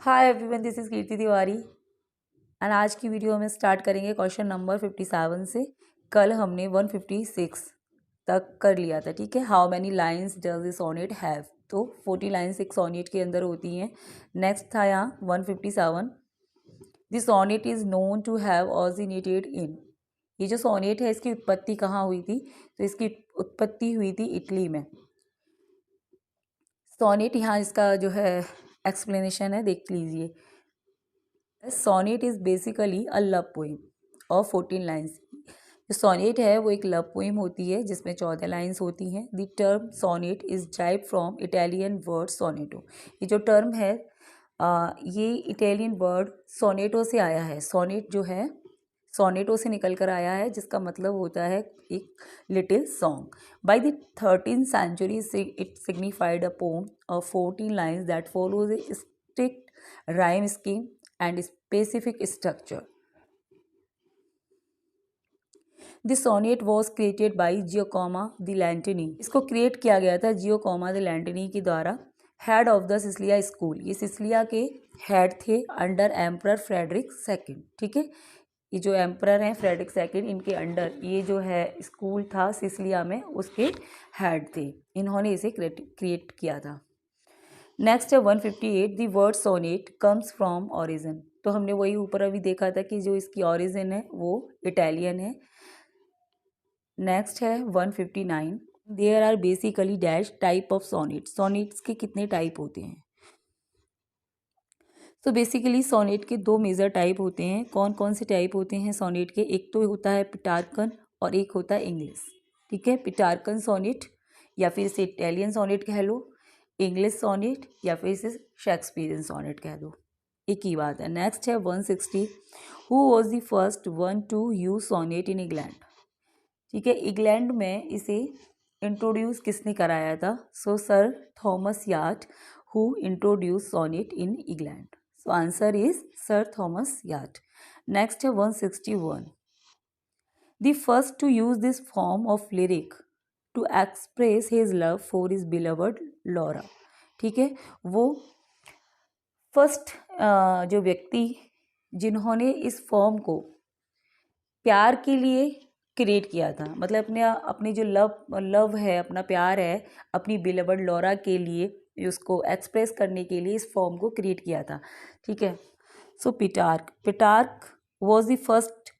Hi everyone, this is Kirti Tiwari and आज की video में स्टार्ट करेंगे क्वेश्चन नंबर 57 से। कल हमने 156 तक कर लिया था, ठीक है। How many lines does this sonnet have, तो 40 लाइन्स एक सोनेट के अंदर होती हैं। नेक्स्ट था यहाँ 157, this sonnet is known to have originated in. ये जो सोनेट है इसकी उत्पत्ति कहाँ हुई थी, तो इसकी उत्पत्ति हुई थी इटली में। सोनेट यहाँ इसका जो है एक्सप्लेनेशन है, देख लीजिए। Sonnet is basically a love poem of 14 lines. जो सोनेट है वो एक लव पोइम होती है जिसमें 14 लाइन्स होती हैं। The term sonnet is drive from Italian word sonetto. ये जो टर्म है ये इटालियन वर्ड सोनेटो से आया है। सोनेट जो है सोनेटो से निकल कर आया है, जिसका मतलब होता है एक little song. By the 13th century it signified a poem of 14 lines that follows A strict rhyme scheme and specific structure. The sonnet was created by Giacomo di Lantini. इसको क्रिएट किया गया था जियोकोमा द लैंटिनी के द्वारा। Head of the Sicilia school, ये Sicilia के head थे under emperor Frederick second, ठीक है। ये जो एम्परर हैं फ्रेडरिक सेकंड, इनके अंडर ये जो है स्कूल था सिसिलिया में, उसके हेड थे। इन्होंने इसे क्रिएट किया था। नेक्स्ट है 158, the word sonnet comes from origin. तो हमने वही ऊपर अभी देखा था कि जो इसकी ओरिजिन है वो इटालियन है। नेक्स्ट है 159, there are basically dash type of sonnet. Sonnets के कितने टाइप होते हैं, तो बेसिकली सोनेट के दो मेजर टाइप होते हैं। कौन कौन से टाइप होते हैं सोनेट के, एक तो होता है पिटारकन और एक होता है इंग्लिश, ठीक है। पिटारकन सोनेट या फिर इसे इटालियन सोनेट कह लो, इंग्लिश सोनेट या फिर इसे शेक्सपियरियन सोनेट कह दो, एक ही बात है। नेक्स्ट है 160, who was the first one to use sonnet in England, ठीक है। इंग्लैंड में इसे इंट्रोड्यूस किसने कराया था, so Sir Thomas Wyatt who introduce sonnet in England. So answer is Sir Thomas Wyatt. Next है 161, the first to use this form of lyric to express his love for his beloved Laura, ठीक है। वो first जो व्यक्ति जिन्होंने इस form को प्यार के लिए क्रिएट किया था, मतलब अपनी जो लव है, अपना प्यार है अपनी बिलवर्ड लॉरा के लिए, उसको एक्सप्रेस करने के लिए इस फॉर्म को क्रिएट किया था, ठीक है। So Petrarch was the first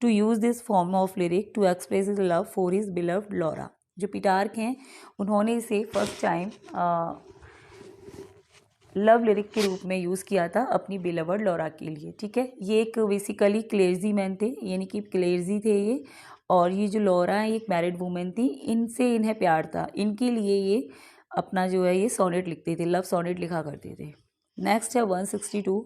to use this form of lyric to express his love for his beloved Laura. जो पिटार्क हैं उन्होंने इसे फर्स्ट टाइम लव लिरिक के रूप में यूज़ किया था अपनी बिलवर्ड लॉरा के लिए, ठीक है। ये एक बेसिकली क्लेर्जी मैन थे, यानी कि क्लेर्जी थे ये, और ये जो लॉरा है एक मैरिड वुमेन थी, इनसे इन्हें प्यार था, इनके लिए ये अपना जो है ये सोनेट लिखते थे, लव सोनेट लिखा करते थे। नेक्स्ट है 162,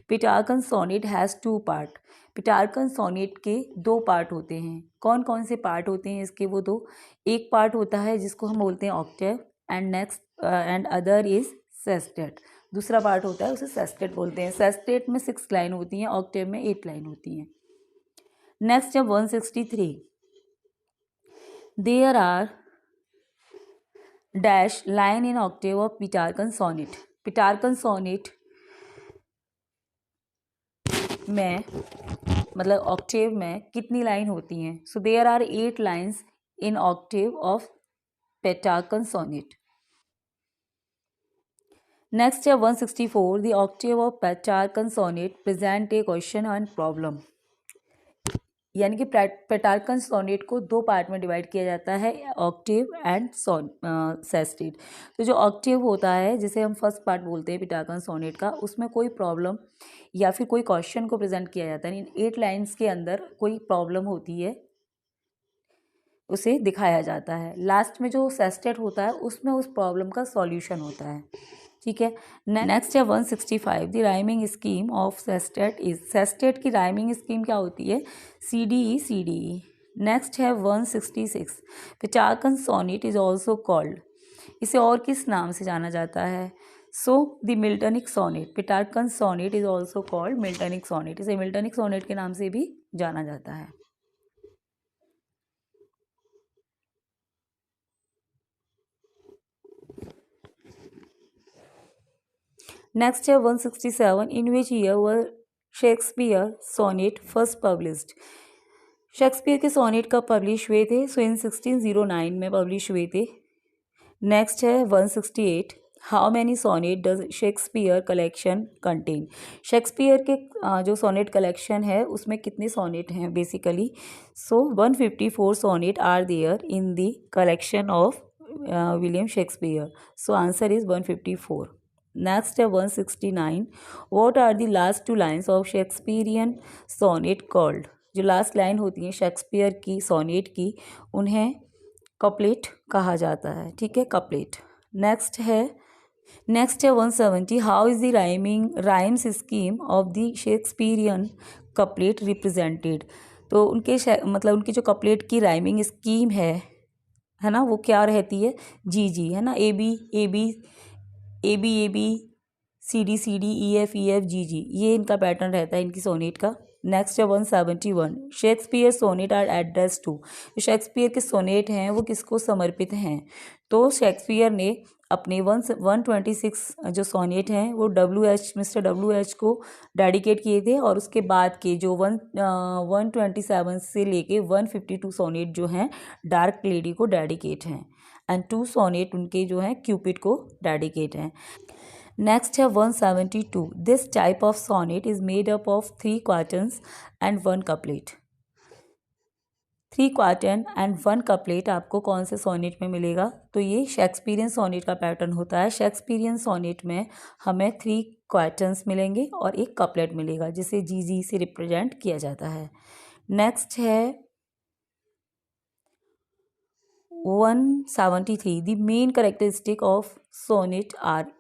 पिटारकन सोनेट हैज़ 2 पार्ट। पिटारकन सोनेट के 2 पार्ट होते हैं। कौन कौन से पार्ट होते हैं इसके, वो दो, एक पार्ट होता है जिसको हम बोलते हैं Octave and other is sestet. दूसरा पार्ट होता है उसे सेस्टेट बोलते हैं। सेस्टेट में 6 लाइन होती हैं, ऑक्टेव में 8 लाइन होती हैं। नेक्स्ट है 163, there are dash line in octave of Petrarchan sonnet. Petrarchan sonnet में मतलब ऑक्टेव में कितनी लाइन होती हैं, so there are 8 lines in octave of Petrarchan sonnet. Next है 164, the octave of Petrarchan sonnet present a question and problem. यानी कि पेटार्कन sonnet को 2 पार्ट में डिवाइड किया जाता है, ऑक्टेव एंड सेस्टेट। तो जो ऑक्टेव होता है जिसे हम फर्स्ट पार्ट बोलते हैं पेटार्कन सोनेट का, उसमें कोई प्रॉब्लम या फिर कोई क्वेश्चन को प्रेजेंट किया जाता है। इन 8 लाइन्स के अंदर कोई प्रॉब्लम होती है उसे दिखाया जाता है। लास्ट में जो सेस्टेट होता है उसमें उस प्रॉब्लम का सॉल्यूशन होता है, ठीक है। नेक्स्ट है 165, the rhyming scheme of sestet is. Sestet की राइमिंग स्कीम क्या होती है, CDE CDE। नेक्स्ट है 166, Petrarchan sonnet is also called. इसे और किस नाम से जाना जाता है, so the Miltonic sonnet. Petrarchan sonnet is also called Miltonic sonnet. इसे मिल्टनिक सोनेट के नाम से भी जाना जाता है। नेक्स्ट है 167, in which year were Shakespeare sonnet first published. Shakespeare के सोनेट कब पब्लिश हुए थे? सो इन 1609 में पब्लिश हुए थे। नेक्स्ट है 168, how many sonnet does Shakespeare collection contain. Shakespeare के जो सोनेट कलेक्शन है उसमें कितने सोनेट हैं basically? So 154 sonnet are there in the collection of William Shakespeare. So answer is 154। Next है 169, what are the last two lines of Shakespearean sonnet called. जो last line होती है शेक्सपियर की sonnet की उन्हें कपलेट कहा जाता है, ठीक है, कपलेट। नेक्स्ट है 170, how is the rhymes scheme of the Shakespearean couplet represented. तो उनके मतलब उनकी जो कपलेट की राइमिंग स्कीम है ना, वो क्या रहती है? जी है ना, A B A B C D E F G, ये इनका पैटर्न रहता है इनकी सोनेट का। नेक्स्ट है 171, Shakespeare sonnet are address to. Shakespeare के सोनेट हैं वो किसको समर्पित हैं? तो शेक्सपियर ने अपने 126 जो सोनेट हैं वो मिस्टर WH को डेडिकेट किए थे, और उसके बाद के जो 127 से लेके 152 सोनेट जो हैं डार्क लेडी को डेडिकेट हैं, एंड 2 सोनेट उनके जो हैं क्यूपिड को डेडिकेट हैं। नेक्स्ट है 172, this type of sonnet is made up of 3 quatrains and 1 couplet. 3 quatrain and 1 couplet आपको कौन से सोनेट में मिलेगा? तो ये शेक्सपियरियन सोनेट का पैटर्न होता है। शेक्सपियरियन सोनेट में हमें 3 क्वार्टन्स मिलेंगे और 1 कपलेट मिलेगा, जिसे जी से रिप्रेजेंट किया जाता है। नेक्स्ट है 173, the main characteristic of sonnet are.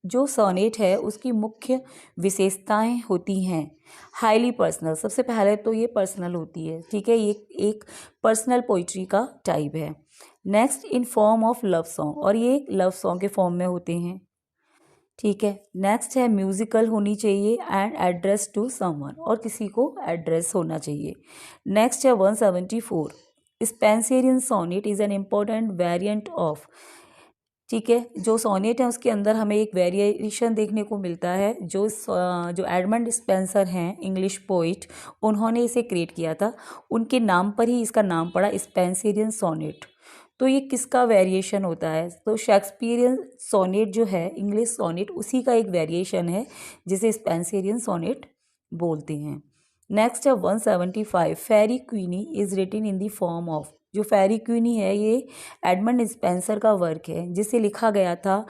जो सोनेट है उसकी मुख्य विशेषताएं होती हैं हाईली पर्सनल। सबसे पहले तो ये पर्सनल होती है, ठीक है, ये एक पर्सनल पोइट्री का टाइप है। Next in form of love song, और ये लव सॉन्ग के फॉर्म में होते हैं, ठीक है। नेक्स्ट है म्यूजिकल होनी चाहिए एंड एड्रेस टू समवन, और किसी को एड्रेस होना चाहिए। नेक्स्ट है 174, Spenserian sonnet is an important variant of. ठीक है, जो सोनेट है उसके अंदर हमें एक वेरिएशन देखने को मिलता है। जो एडमंड स्पेंसर हैं इंग्लिश पोइट, उन्होंने इसे क्रिएट किया था, उनके नाम पर ही इसका नाम पड़ा स्पेंसरियन सोनेट। तो ये किसका वेरिएशन होता है? तो शेक्सपियरियन सोनेट जो है, इंग्लिश सोनेट, उसी का एक वेरिएशन है जिसे स्पेंसरियन सोनेट बोलते हैं। नेक्स्ट है 175, Faerie Queene is written in the form of. जो फेरी क्वीनी है ये एडमंड स्पेंसर का वर्क है जिसे लिखा गया था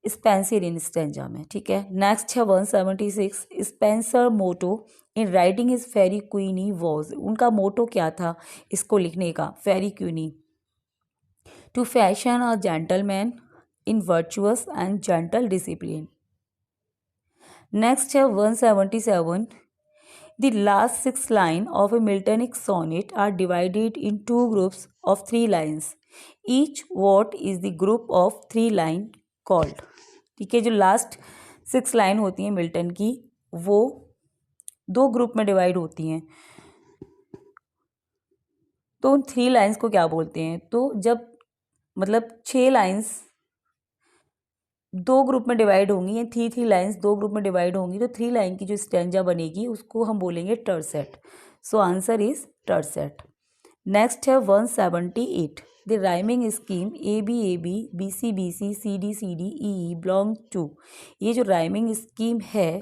स्पेंसरियन स्टेंजा में, ठीक है। नेक्स्ट है 176, Spenser motto in writing his Faerie Queene was. उनका मोटो क्या था इसको लिखने का? Faerie Queene, to fashion a gentleman in virtuous and gentle discipline. Next है 177, the last 6 lines of a Miltonic sonnet are divided in 2 groups of 3 lines. Each what is the group of 3 line called? ठीक है, जो last 6 line होती हैं Milton की वो 2 group में divide होती हैं। तो उन 3 लाइन्स को क्या बोलते हैं? तो जब मतलब 6 लाइन्स 2 ग्रुप में डिवाइड होंगी, या 3 लाइन्स 2 ग्रुप में डिवाइड होंगी, तो 3 लाइन की जो स्टेंजा बनेगी उसको हम बोलेंगे tercet. So answer is tercet. Next है 178, the rhyming scheme A B BC BC CD E belong to. ये जो राइमिंग स्कीम है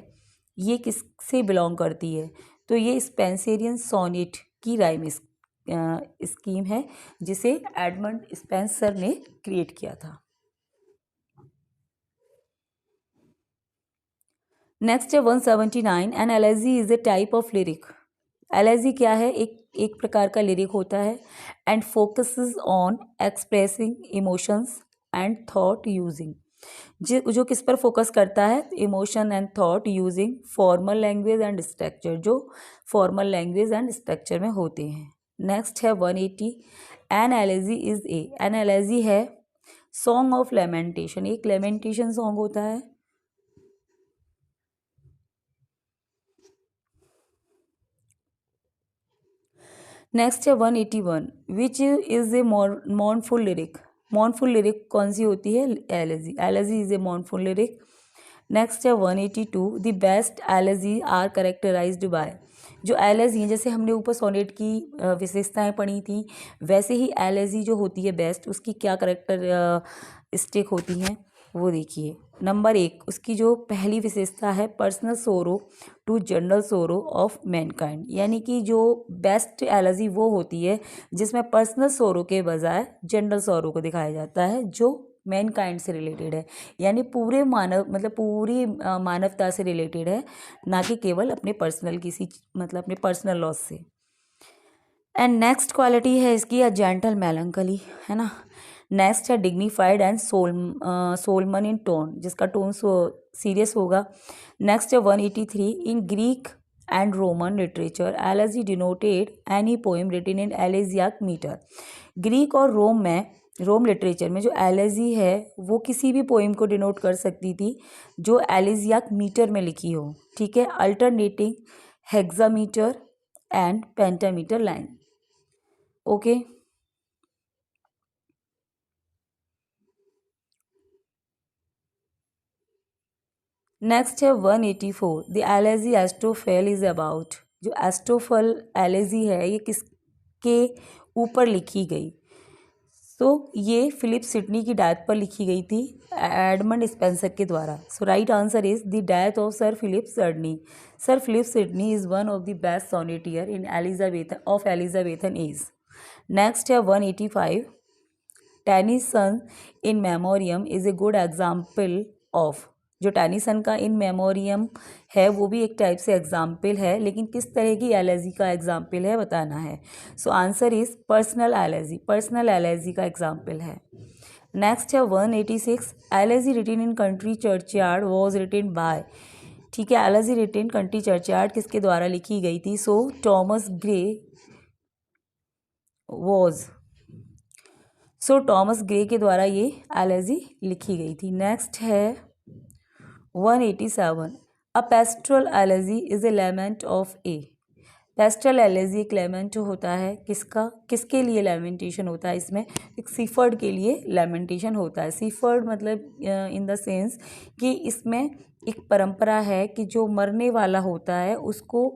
ये किससे बिलोंग करती है? तो ये स्पेंसरियन सोनेट की राइमिंग स्कीम है जिसे एडमंड स्पेंसर ने क्रिएट किया था। नेक्स्ट है 179, an elegy is a type of lyric. Elegy क्या है? एक प्रकार का लिरिक होता है, and focuses on expressing emotions and thought using. जो किस पर फोकस करता है? Emotion and thought using formal language and structure, जो फॉर्मल लैंग्वेज एंड स्ट्रक्चर में होते हैं। नेक्स्ट है 180, an elegy is an elegy है सॉन्ग ऑफ लेमेंटेशन। एक लेमेंटेशन सॉन्ग होता है। नेक्स्ट है 181, विच is a mournful lyric. Mournful lyric कौन सी होती है? Elegy. Elegy is a mournful lyric. Next है 182, the best elegy are characterized by. जो एलएजी हैं, जैसे हमने ऊपर सोनेट की विशेषताएं पढ़ी थी, वैसे ही एलएजी जो होती है बेस्ट, उसकी क्या करेक्टर स्टिक होती हैं वो देखिए। नंबर 1, उसकी जो पहली विशेषता है personal sorrow to general sorrow of mankind, यानी कि जो बेस्ट एलर्जी वो होती है जिसमें पर्सनल सोरो के बजाय जनरल सोरो को दिखाया जाता है, जो मैनकाइंड से रिलेटेड है, यानी पूरे मानव मतलब पूरी मानवता से रिलेटेड है, ना कि केवल अपने पर्सनल किसी मतलब अपने पर्सनल लॉस से। एंड नेक्स्ट क्वालिटी है इसकी अ जेंटल मेलंकली, है ना। नेक्स्ट है dignified and solemn in tone, जिसका टोन सीरियस होगा। नेक्स्ट है 183, in Greek and Roman literature elegy denoted any poem written in elegiac meter. Greek और रोम लिटरेचर में जो एलेजी है वो किसी भी पोएम को डिनोट कर सकती थी जो एलेजियाक मीटर में लिखी हो, ठीक है, alternating hexameter and pentameter line. Okay. Next है 184, द एलेजी एस्टोफेल इज अबाउट। जो एस्टोफल एलेजी है ये किसके ऊपर लिखी गई? तो ये फिलिप सिडनी की डेथ पर लिखी गई थी एडमंड स्पेंसर के द्वारा। So right answer is the death of sir Philip Sidney. Sir Philip Sidney is one of the best sonneteer in Elizabethan age. Next है 185, Tennyson in memoriam is a good example of. जो Tennyson का in memoriam है वो भी एक type से example है, लेकिन किस तरह की एलर्जी का एग्जाम्पल है बताना है। So answer is personal elegy, personal elegy का एग्जाम्पल है। नेक्स्ट है 186, elegy written in country churchyard was written by. ठीक है, एलर्जी रिटन कंट्री चर्चयार्ड किसके द्वारा लिखी गई थी? So Thomas Gray was. So Thomas Gray के द्वारा ये एलर्जी लिखी गई थी। नेक्स्ट है 187, a pastoral elegy is a lament of a. Pastoral elegy एक लेमेंट होता है, किसके लिए लेमेंटेशन होता है? इसमें एक सीफर्ड के लिए लेमेंटेशन होता है। सीफर्ड मतलब इन द सेंस कि इसमें एक परंपरा है कि जो मरने वाला होता है उसको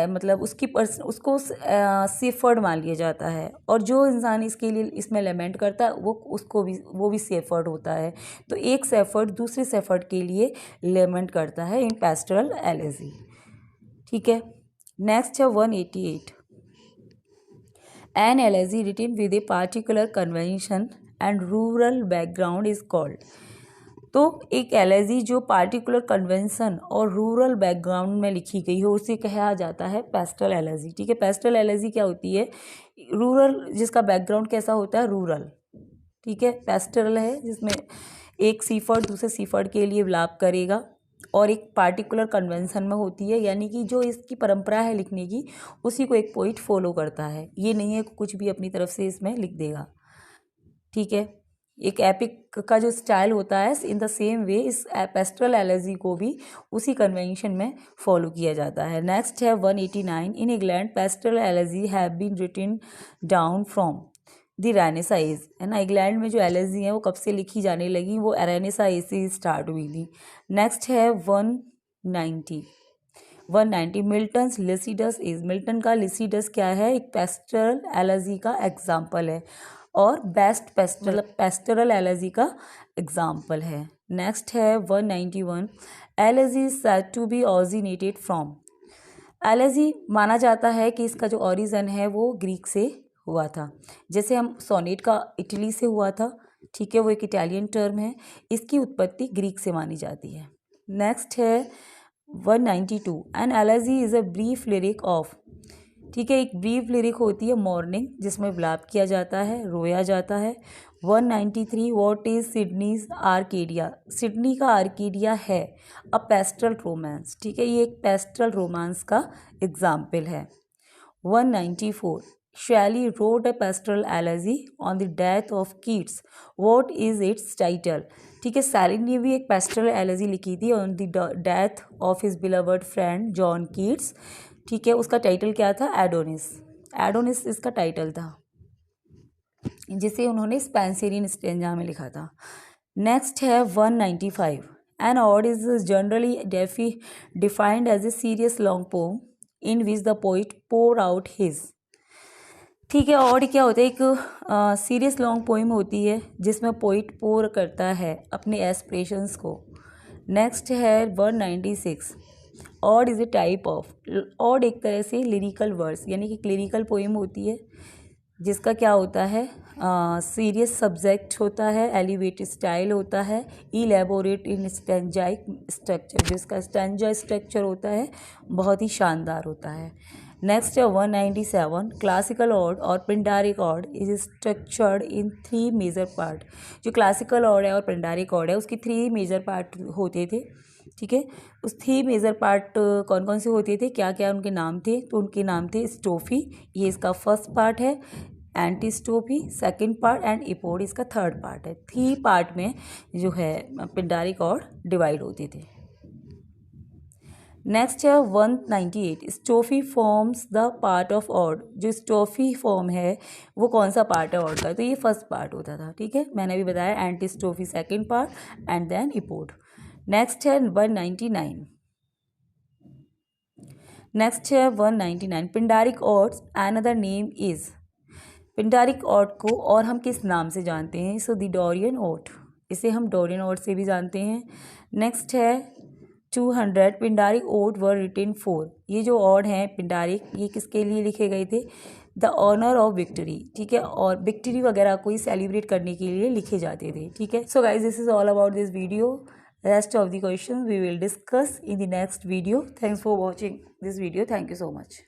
मतलब उसको सेफर्ड मान लिया जाता है, और जो इंसान इसके लिए इसमें लेमेंट करता है वो भी सेफर्ड होता है। तो एक सेफर्ड दूसरे सेफर्ड के लिए लेमेंट करता है इन पेस्टरल एलर्जी। ठीक है। नेक्स्ट है 188, an elegy written with a particular convention and rural background is called. तो एक एलर्जी जो पार्टिकुलर कन्वेंशन और रूरल बैकग्राउंड में लिखी गई हो उसे कहा जाता है पेस्टल एलर्जी। ठीक है, पेस्टल एलर्जी क्या होती है? रूरल, जिसका बैकग्राउंड कैसा होता है? रूरल। ठीक है, पेस्टल है जिसमें एक सीफर्ड दूसरे सीफर्ड के लिए विलाप करेगा और एक पार्टिकुलर कन्वेंशन में होती है, यानी कि जो इसकी परंपरा है लिखने की उसी को एक पोइट फॉलो करता है। ये नहीं है कुछ भी अपनी तरफ से इसमें लिख देगा। ठीक है, एक एपिक का जो स्टाइल होता है, इन द सेम वे इस पेस्टल एलर्जी को भी उसी कन्वेंशन में फॉलो किया जाता है। नेक्स्ट है 189, in England pastoral elegy have been written down from the renaissance age. है ना, इंग्लैंड में जो एलर्जी है वो कब से लिखी जाने लगी? वो रेनेसा एज से स्टार्ट हुई थी। नेक्स्ट है 190 मिल्टन्स लिसिडस इज। मिल्टन का लिसिडस क्या है? एक पेस्टल एलर्जी का एग्जाम्पल है और बेस्ट पेस्टरल एलर्जी का एग्जाम्पल है। नेक्स्ट है 191, elegy is said to be originated from. Elegy माना जाता है कि इसका जो ओरिजिन है वो ग्रीक से हुआ था। जैसे हम सोनेट का इटली से हुआ था, ठीक है, वो एक इटालियन टर्म है, इसकी उत्पत्ति ग्रीक से मानी जाती है। नेक्स्ट है 192, an elegy is a brief lyric of. ठीक है, एक ब्रीफ लिरिक होती है मॉर्निंग, जिसमें विलाप किया जाता है, रोया जाता है। 193, व्हाट इज सिडनीज आर्केडिया। सिडनी का आर्केडिया है अ पेस्टल रोमांस। ठीक है, ये एक पेस्टल रोमांस का एग्जाम्पल है। 194, शैली wrote a pastel allergy on the death of Keats, what is it's title. ठीक है, सैली ने भी एक पेस्टल एलर्जी लिखी थी on the death of his beloved friend John Keats. ठीक है, उसका टाइटल क्या था? एडोनिस। एडोनिस इसका टाइटल था, जिसे उन्होंने स्पेंसरियन स्टेंजा में लिखा था। नेक्स्ट है 195, an ode is generally defined as a serious long poem in which the poet pour out his. ठीक है, ऑड क्या होता है, एक सीरियस लॉन्ग पोइम होती है जिसमें पोइट पोर करता है अपने एस्पिरेशंस को। नेक्स्ट है 196, odd is a type of. Odd एक तरह से लिरिकल वर्स यानी कि लिरिकल पोइम होती है जिसका क्या होता है, सीरियस सब्जेक्ट होता है, एलिवेटेड स्टाइल होता है, इलेबोरेट इन स्टेंजाइक स्ट्रक्चर, जिसका स्टेंजा स्ट्रक्चर होता है बहुत ही शानदार होता है। नेक्स्ट है 197, क्लासिकल ऑड और Pindaric ode is structured in 3 major part. जो क्लासिकल ऑड है और पिंडारिक ऑड है उसकी 3 मेजर पार्ट होते थे। ठीक है, उस 3 मेजर पार्ट कौन कौन से होते थे, क्या क्या उनके नाम थे, तो उनके नाम थे स्टोफी, ये इसका फर्स्ट पार्ट है, antistrophe second part and epode इसका थर्ड पार्ट है। 3 पार्ट में जो है पिंडारिक ऑड डिवाइड होते थे। नेक्स्ट है 198, strophe forms the part of ode. जो स्टोफी फॉर्म है वो कौन सा पार्ट है ऑड का, तो ये फर्स्ट पार्ट होता था। ठीक है, मैंने अभी बताया antistrophe second part and then epode. Next है 199, नेक्स्ट है 199, Pindaric odes another name is. Pindaric ode को और हम किस नाम से जानते हैं, सो द डोरियन ऑड, इसे हम डोरियन ऑड से भी जानते हैं। नेक्स्ट है 200, Pindaric ode were written for. ये जो ऑड हैं पिंडारिक, ये किसके लिए लिखे गए थे, द ऑनर ऑफ विक्ट्री। ठीक है, और विक्ट्री वगैरह को सेलिब्रेट करने के लिए लिखे जाते थे। ठीक है, so guys this is all about this video. Rest of the questions we will discuss in the next video. Thanks for watching this video. Thank you so much.